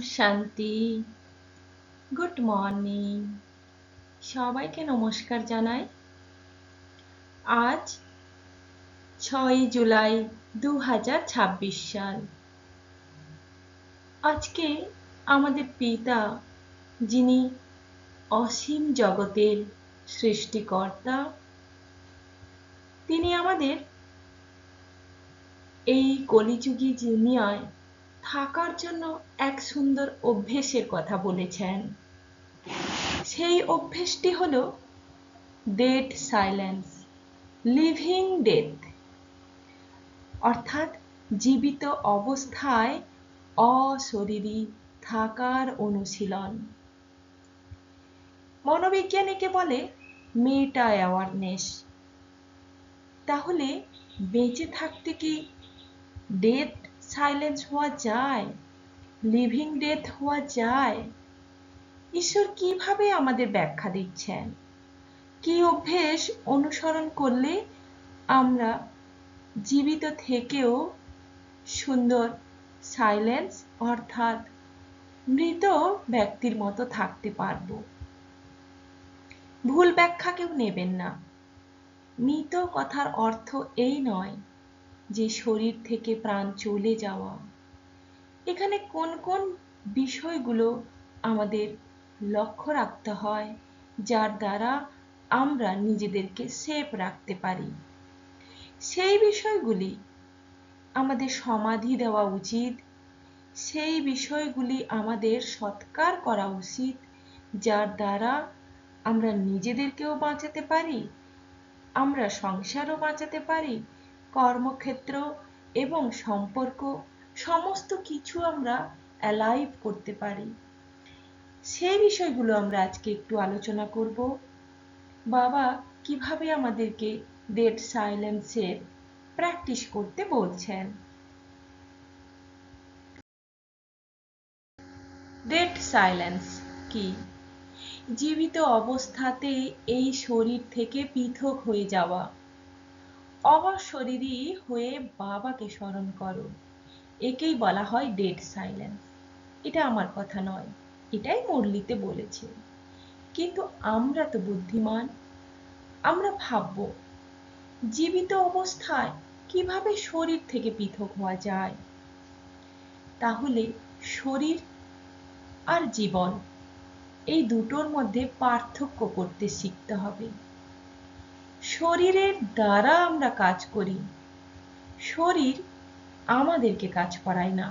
শান্তি। Good morning. সবাইকে নমস্কার জানাই। আজ 6 জুলাই 2026 সাল। আজকে আমাদের পিতা, যিনি অসীম জগতের সৃষ্টিকর্তা, তিনি আমাদের এই কলিযুগী দুনিয়ায় থাকার জন্য এক সুন্দর অভ্যেসের কথা বলেছেন। সেই অভ্যেসটি হলো ডেড সাইলেন্স, লিভিং ডেথ, অর্থাৎ জীবিত অবস্থায় অশরীরী থাকার অনুশীলন। মনোবিজ্ঞানীকে বলে মেটা অ্যাওয়ারনেস। তাহলে বেঁচে থাকতে কি ডেড সাইলেন্স হওয়া যায়, লিভিং ডেথ হওয়া যায়? ঈশ্বর কিভাবে আমাদের ব্যাখ্যা দিচ্ছেন? কি অভ্যেস অনুসরণ করলে আমরা জীবিত থেকেও সুন্দর সাইলেন্স অর্থাৎ মৃত ব্যক্তির মতো থাকতে পারব? ভুল ব্যাখ্যা কেউ নেবেন না। মৃত কথার অর্থ এই নয় যে শরীর থেকে প্রাণ চলে যাওয়া। এখানে কোন কোন বিষয়গুলো আমাদের লক্ষ্য রাখতে হয়, যার দ্বারা আমরা নিজেদেরকে সেফ রাখতে পারি, সেই বিষয়গুলি আমাদের সমাধি দেওয়া উচিত। সেই বিষয়গুলি আমাদের সৎকার করা উচিত, যার দ্বারা আমরা নিজেদেরকেও বাঁচাতে পারি, আমরা সংসারও বাঁচাতে পারি, কর্মক্ষেত্র এবং সম্পর্ক সমস্ত কিছু আমরা অ্যালাইভ করতে পারি। সেই বিষয়গুলো আমরা আজকে একটু আলোচনা করব। বাবা কিভাবে আমাদেরকে ডেড সাইলেন্সের প্র্যাকটিস করতে বলছেন। ডেড সাইলেন্স কি? জীবিত অবস্থাতে এই শরীর থেকে পৃথক হয়ে যাওয়া, অশরীরী হয়ে বাবাকে স্মরণ করো, একেই বলা হয় ডেড সাইলেন্স। এটা আমার কথা নয়, এটাই মুরলিতে বলেছে। কিন্তু আমরা তো বুদ্ধিমান, আমরা ভাববো জীবিত অবস্থায় কিভাবে শরীর থেকে পৃথক হওয়া যায়। তাহলে শরীর আর জীবন এই দুটোর মধ্যে পার্থক্য করতে শিখতে হবে। শরীরের দ্বারা আমরা কাজ করি, শরীর আমাদেরকে কাজ করায় না।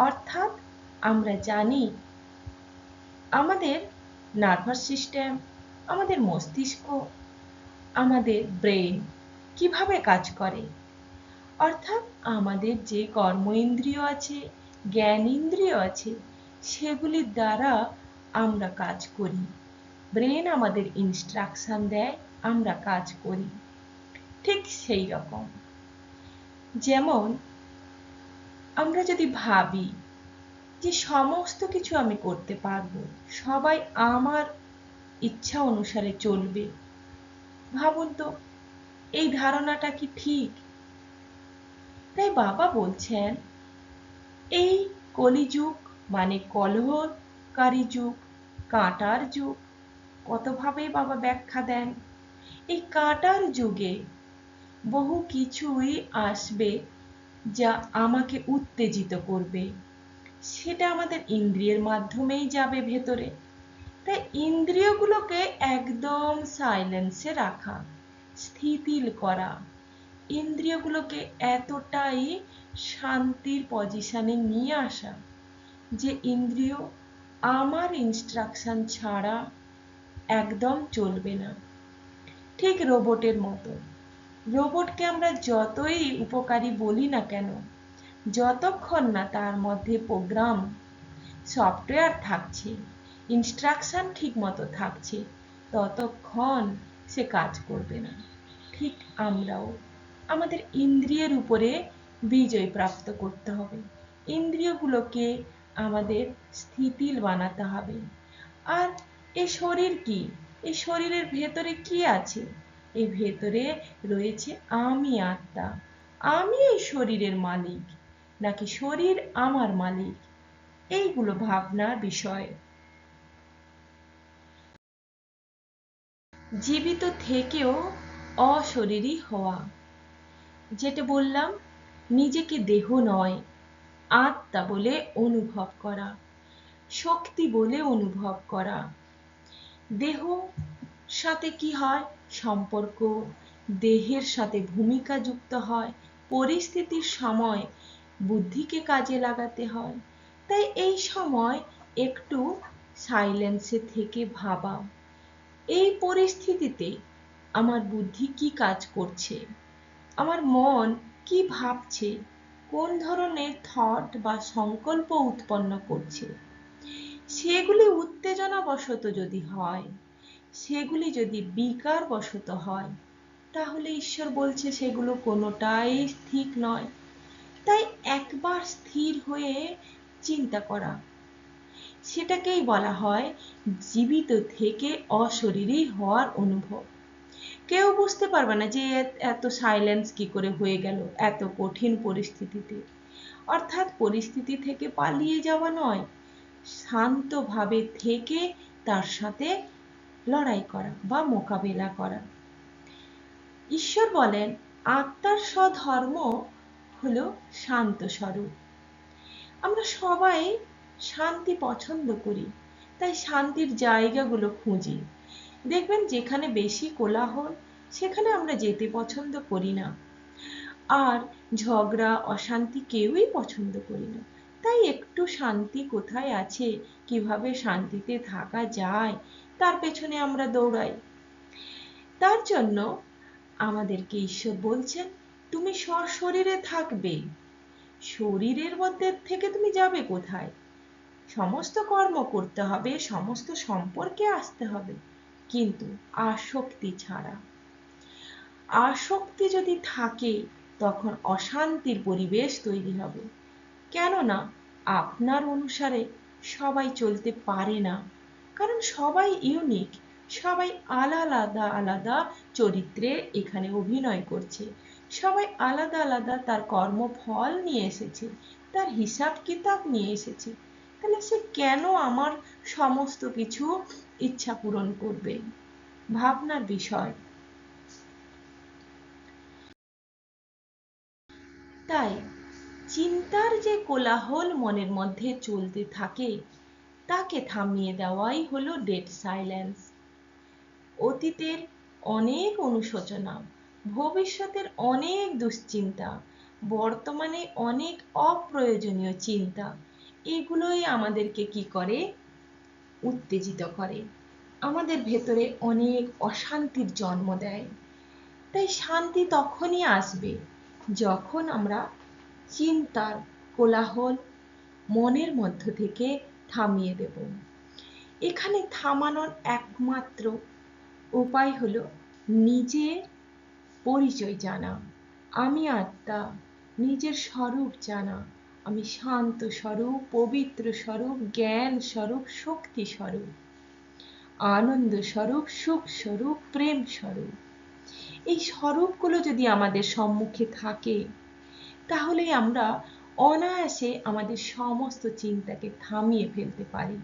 অর্থাৎ আমরা জানি আমাদের নার্ভাস সিস্টেম, আমাদের মস্তিষ্ক, আমাদের ব্রেন কিভাবে কাজ করে। অর্থাৎ আমাদের যে কর্ম ইন্দ্রিয় আছে, জ্ঞান ইন্দ্রিয় আছে, সেগুলির দ্বারা আমরা কাজ করি। ব্রেন আমাদের ইনস্ট্রাকশন দেয়, আমরা কাজ করি। ঠিক সেই রকম যেমন আমরা যদি ভাবি যে সমস্ত কিছু আমি করতে পারবো, সবাই আমার ইচ্ছা অনুসারে চলবে, ভাবুন তো এই ধারণাটা কি ঠিক? তাই বাবা বলছেন এই কলিযুগ মানে কলহকারী যুগ, কাঁটার যুগ। কতভাবে বাবা ব্যাখ্যা দেন। এই কাঁটার যুগে বহু কিছুই আসবে যা আমাকে উত্তেজিত করবে, সেটা আমাদের ইন্দ্রিয়ের মাধ্যমেই যাবে ভেতরে। তাই ইন্দ্রিয়গুলোকে একদম সাইলেন্সে রাখা, স্থিতিল করা, ইন্দ্রিয়গুলোকে এতটাই শান্তির পজিশনে নিয়ে আসা যে ইন্দ্রিয় আমার ইনস্ট্রাকশন ছাড়া একদম চলবে না। ঠিক রোবটের মতো। রোবটকে আমরা যতই উপকারী বলি না কেন, যতক্ষণ না তার মধ্যে প্রোগ্রাম সফটওয়্যার থাকছে, ইনস্ট্রাকশন ঠিক মতো থাকছে, ততক্ষণ সে কাজ করবে না। ঠিক আমরাও আমাদের ইন্দ্রিয়ের উপরে বিজয় প্রাপ্ত করতে হবে। ইন্দ্রিয়গুলোকে আমাদের স্থিতিল বানাতে হবে। আর এই শরীর কি? এই শরীরের ভেতরে কি আছে? এই ভেতরে রয়েছে আমি আত্মা। আমি এই শরীরের মালিক নাকি শরীর আমার মালিক? এইগুলো ভাবনার বিষয়। জীবিত থেকেও অশরীরী হওয়া, যেটা বললাম, নিজেকে দেহ নয় আত্মা বলে অনুভব করা, শক্তি বলে অনুভব করা। দেহ সাথে কি হয়? সম্পর্ক, দেহের সাথে ভূমিকা যুক্ত হয়, পরিস্থিতির সময় বুদ্ধিকে কাজে লাগাতে হয়। তাই এই সময় একটু সাইলেন্সে থেকে ভাবা, এই পরিস্থিতিতে আমার বুদ্ধি কি কাজ করছে, আমার মন কি ভাবছে, কোন ধরনের থট বা সংকল্প উৎপন্ন করছে। সেগুলি উত্তেজনাবশত যদি হয়, সেগুলি যদি বিকার বশত হয়, তাহলে ঈশ্বর বলছে সেগুলো কোনোটাই ঠিক নয়। তাই একবার স্থির হয়ে চিন্তা করা, সেটাকেই বলা হয় জীবিত থেকে অশরীরী হওয়ার অনুভব। কেউ বুঝতে পারবে না যে এত সাইলেন্স কি করে হয়ে গেল এত কঠিন পরিস্থিতিতে। অর্থাৎ পরিস্থিতি থেকে পালিয়ে যাওয়া নয়, শান্তভাবে থেকে তার সাথে লড়াই করা বা মোকাবেলা করা। ঈশ্বর বলেন আত্মার স্বধর্ম হলো শান্ত স্বরূপ। আমরা সবাই শান্তি পছন্দ করি, তাই শান্তির জায়গাগুলো খুঁজি। দেখবেন যেখানে বেশি কোলাহল সেখানে আমরা যেতে পছন্দ করি না, আর ঝগড়া অশান্তি কেউই পছন্দ করি না। তাই একটু শান্তি কোথায় আছে, কিভাবে শান্তিতে থাকা যায়, তার পেছনে আমরা দৌড়াই। তার জন্য আমাদেরকে ঈশ্বর বলছেন তুমি সশরীরে থাকবে, শরীরের মধ্যে থেকে তুমি যাবে কোথায়? সমস্ত কর্ম করতে হবে, সমস্ত সম্পর্কে আসতে হবে, কিন্তু আসক্তি ছাড়া। আসক্তি যদি থাকে তখন অশান্তির পরিবেশ তৈরি হবে। কেননা আপনার অনুসারে সবাই চলতে পারে না, কারণ সবাই ইউনিক, সবাই আলাদা আলাদা চরিত্রে এখানে অভিনয় করছে, সবাই আলাদা আলাদা তার কর্মফল নিয়ে এসেছে, তার হিসাব কিতাব নিয়ে এসেছে। তাহলে সে কেন আমার সমস্ত কিছু ইচ্ছা পূরণ করবে? ভাবনার বিষয়। তাই চিন্তার যে কোলাহল মনের মধ্যে চলতে থাকে তাকে থামিয়ে দেওয়াই হলো ডেড সাইলেন্স। অতীতের অনেক অনুশোচনা, ভবিষ্যতের অনেক দুশ্চিন্তা, বর্তমানে অনেক অপ্রয়োজনীয় চিন্তা, এগুলোই আমাদেরকে কি করে? উত্তেজিত করে, আমাদের ভেতরে অনেক অশান্তির জন্ম দেয়। তাই শান্তি তখনই আসবে যখন আমরা চিন্তার কোলাহল মনের মধ্য থেকে থামিয়ে দেব। এখানে থামানোর একমাত্র উপায় হলো নিজের পরিচয় জানা, আমি আত্মা, নিজের স্বরূপ জানা, আমি শান্ত স্বরূপ, পবিত্র স্বরূপ, জ্ঞান স্বরূপ, শক্তি স্বরূপ, আনন্দ স্বরূপ, সুখ স্বরূপ, প্রেম স্বরূপ। এই স্বরূপগুলো যদি আমাদের সম্মুখে থাকে তাহলে আমরা অনায়াসে আমাদের সমস্ত চিন্তাকে থামিয়ে ফেলতে পারি।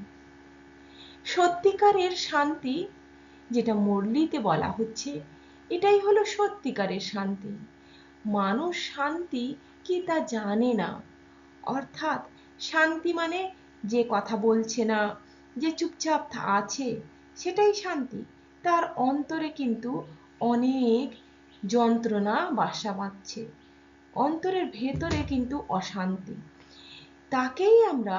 সত্যিকারের শান্তি, যেটা মুরলিতে বলা হচ্ছে, এটাই হলো সত্যিকারের শান্তি। মানুষ শান্তি কি তা জানে না। অর্থাৎ শান্তি মানে যে কথা বলছে না, যে চুপচাপ আছে, সেটাই শান্তি। তার অন্তরে কিন্তু অনেক যন্ত্রণা বাসা বাঁধছে, অন্তরের ভেতরে কিন্তু অশান্তি। তাকেই আমরা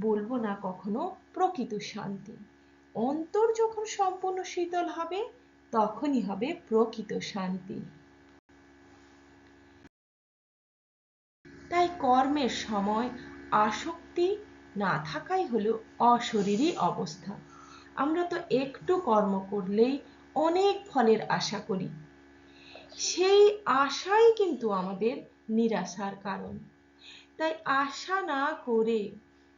বলবো না কখনো প্রকৃত শান্তি। অন্তর যখন সম্পূর্ণ শীতল হবে তখনই হবে প্রকৃত শান্তি। তাই কর্মের সময় আসক্তি না থাকাই হলো অশরীরী অবস্থা। আমরা তো একটু কর্ম করলেই অনেক ফলের আশা করি, সেই আশাই কিন্তু আমাদের নিরাশার কারণ। তাই আশা না করে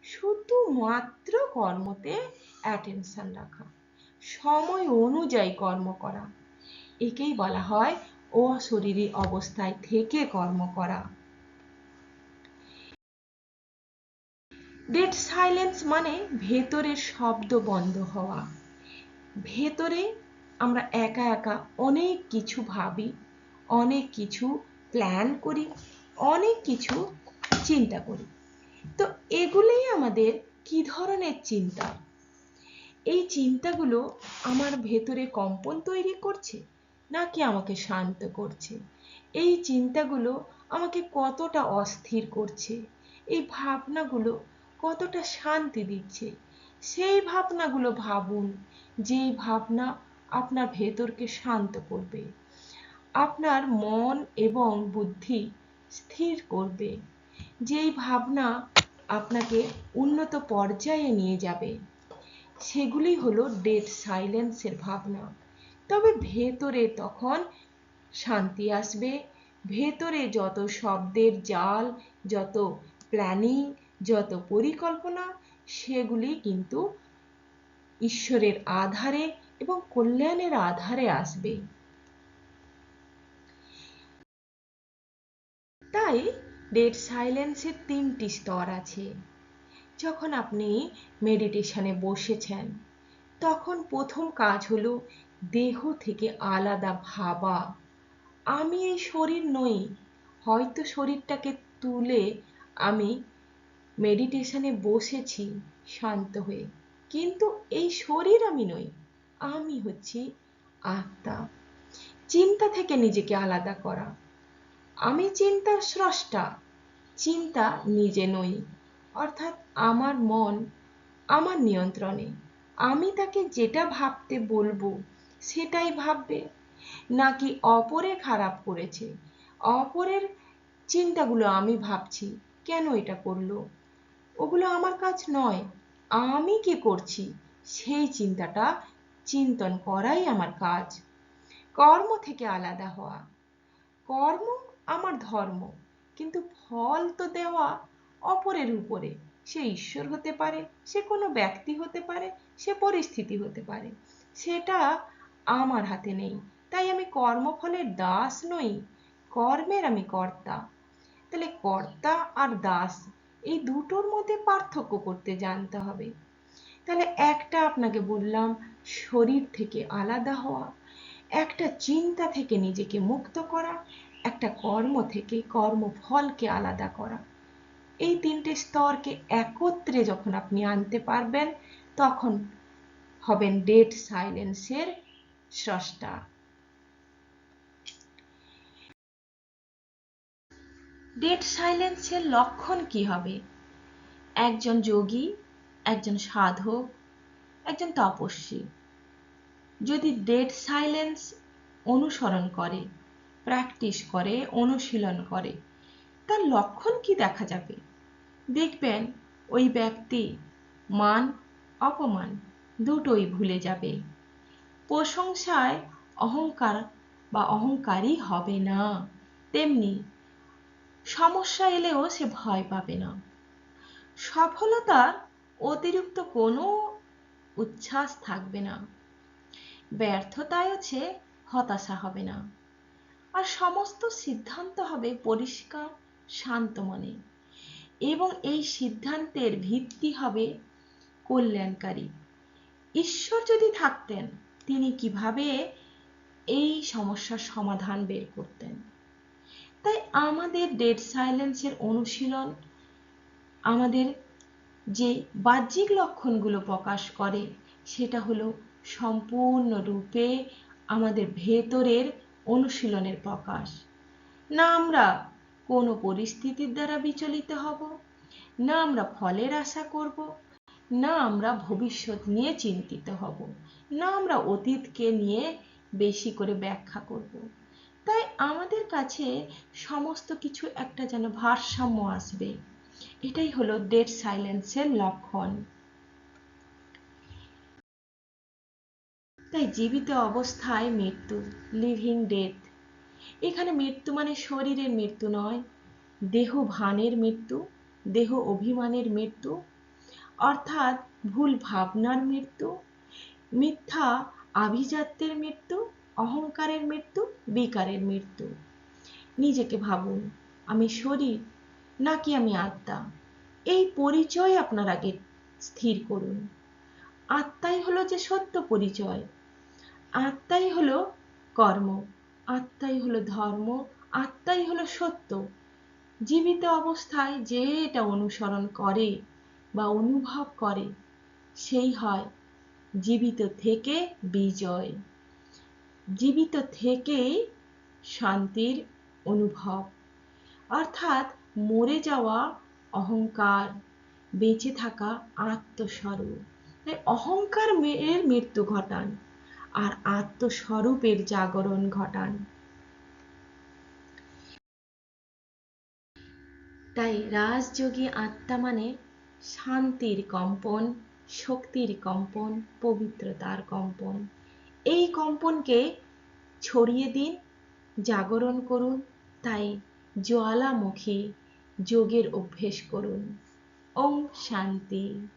শুধুমাত্র কর্মতে অ্যাটেনশন রাখা, সময় অনুযায়ী কর্ম করা, একেই বলা হয় অশরীরী অবস্থায় থেকে কর্ম করা। ডেড সাইলেন্স মানে ভেতরের শব্দ বন্ধ হওয়া। ভেতরে আমরা একা একা অনেক কিছু ভাবি, অনেক কিছু প্ল্যান করি, অনেক কিছু চিন্তা করি। তো এগুলোই আমাদের কি ধরনের চিন্তা? এই চিন্তাগুলো আমার ভেতরে কম্পন তৈরি করছে নাকি আমাকে শান্ত করছে? এই চিন্তাগুলো আমাকে কতটা অস্থির করছে? এই ভাবনাগুলো কতটা শান্তি দিচ্ছে? সেই ভাবনাগুলো ভাবুন, যেই ভাবনা আপনার ভেতরকে শান্ত করবে, আপনার মন এবং বুদ্ধি স্থির করবে, যেই ভাবনা আপনাকে উন্নত পর্যায়ে নিয়ে যাবে, সেগুলি হলো ডেড সাইলেন্সের ভাবনা। তবে ভেতরে তখন শান্তি আসবে, ভেতরে যত শব্দের জাল, যত প্ল্যানিং, যত পরিকল্পনা, সেগুলি কিন্তু ঈশ্বরের আধারে এবং কল্যাণের আধারে আসবে। তাই ডেড সাইলেন্সের 3টি স্তর আছে। যখন আপনি মেডিটেশনে বসেছেন, তখন প্রথম কাজ হলো দেহ থেকে আলাদা ভাবা। আমি এই শরীর নই। হয়তো শরীরটাকে তুলে আমি মেডিটেশনে বসেছি শান্ত হয়ে, কিন্তু এই শরীর আমি নই, আমি হচ্ছি আত্মা। চিন্তা থেকে নিজেকে আলাদা করা। আমি চিন্তার স্রষ্টা, চিন্তা নিজে নই। অর্থাৎ আমার মন আমার নিয়ন্ত্রণে, আমি তাকে যেটা ভাবতে বলবো সেটাই ভাববে। নাকি অপরে খারাপ করেছে, অপরের চিন্তাগুলো আমি ভাবছি, কেন এটা করলো, ওগুলো আমার কাজ নয়, আমি কি করছি সেই চিন্তাটা চিন্তন করাই আমার কাজ। কর্ম থেকে আলাদা হওয়া। কর্ম আমার ধর্ম, কিন্তু ফল তো দেওয়া অপরের উপরে। সে ঈশ্বর হতে পারে, সে কোনো ব্যক্তি হতে পারে, সে পরিস্থিতি হতে পারে, সেটা আমার হাতে নেই। তাই আমি কর্মফলের দাস নই, কর্মের আমি কর্তা। তাহলে কর্তা আর দাস, এই দুটোর মধ্যে পার্থক্য করতে জানতে হবে। তাহলে একটা আপনাকে বললাম শরীর থেকে আলাদা হওয়া, একটা চিন্তা থেকে নিজেকে মুক্ত করা, একটা কর্ম থেকে কর্মফলকে আলাদা করা। এই 3টে স্তরকে একত্রে যখন আপনি আনতে পারবেন, তখন হবেন ডেড সাইলেন্সের স্রষ্টা। ডেড সাইলেন্সের লক্ষণ কি হবে? একজন যোগী, একজন সাধক, একজন তপস্বী যদি ডেড সাইলেন্স অনুসরণ করে, প্র্যাকটিস করে, অনুশীলন করে, তার লক্ষণ কি দেখা যাবে? দেখবেন ওই ব্যক্তি মান অপমান দুটোই ভুলে যাবে। প্রশংসায় অহংকার বা অহংকারী হবে না, তেমনি সমস্যা এলেও সে ভয় পাবে না। সফলতার অতিরিক্ত কোনো উচ্ছ্বাস থাকবে না, ব্যর্থতায় সে হতাশা হবে না। আর সমস্ত সিদ্ধান্ত হবে পরিষ্কার শান্ত মনে, এবং এই সিদ্ধান্তের ভিত্তি হবে কল্যাণকারী। ঈশ্বর যদি থাকতেন, তিনি কিভাবে এই সমস্যার সমাধান বের করতেন? তাই আমাদের ডেড সাইলেন্সের অনুশীলন আমাদের যে বাহ্যিক লক্ষণগুলো প্রকাশ করে, সেটা হলো সম্পূর্ণরূপে আমাদের ভেতরের অনুশীলনের প্রকাশ। না আমরা কোনো পরিস্থিতির দ্বারা বিচলিত হব, না আমরা ফলের আশা করব, না আমরা ভবিষ্যৎ নিয়ে চিন্তিত হব, না আমরা অতীতকে নিয়ে বেশি করে ব্যাখ্যা করব। তাই আমাদের কাছে সমস্ত কিছু একটা যেন ভারসাম্য আসবে। এটাই হলো ডেড সাইলেন্সের লক্ষণ। তাই জীবিত অবস্থায় মৃত্যু, লিভিং ডেথ। এখানে মৃত্যু মানে শরীরের মৃত্যু নয়, দেহ ভানের মৃত্যু, দেহ অভিমানের মৃত্যু, অর্থাৎ ভুল ভাবনার মৃত্যু, মিথ্যা আভিজাত্যের মৃত্যু, অহংকারের মৃত্যু, বিকারের মৃত্যু। নিজেকে ভাবুন, আমি শরীর নাকি আমি আত্মা? এই পরিচয় আপনার আগে স্থির করুন। আত্মাই হলো যে সত্য পরিচয়, আত্মাই হলো কর্ম, আত্মাই হলো ধর্ম, আত্মাই হলো সত্য। জীবিত অবস্থায় যে এটা অনুসরণ করে বা অনুভব করে সেই হয় জীবিত থেকে বিজয়, জীবিত থেকেই শান্তির অনুভব। অর্থাৎ মরে যাওয়া অহংকার, বেঁচে থাকা আত্মস্বরূপ। তাই অহংকার এর মৃত্যু ঘটান আর আত্মস্বরূপের জাগরণ ঘটান। তাই রাজযোগী আত্মা মানে শান্তির কম্পন, শক্তির কম্পন, পবিত্রতার কম্পন। এই কম্পনকে ছড়িয়ে দিন, জাগরণ করুন। তাই জ্বালামুখী যোগের অভ্যেস করুন। ওম শান্তি।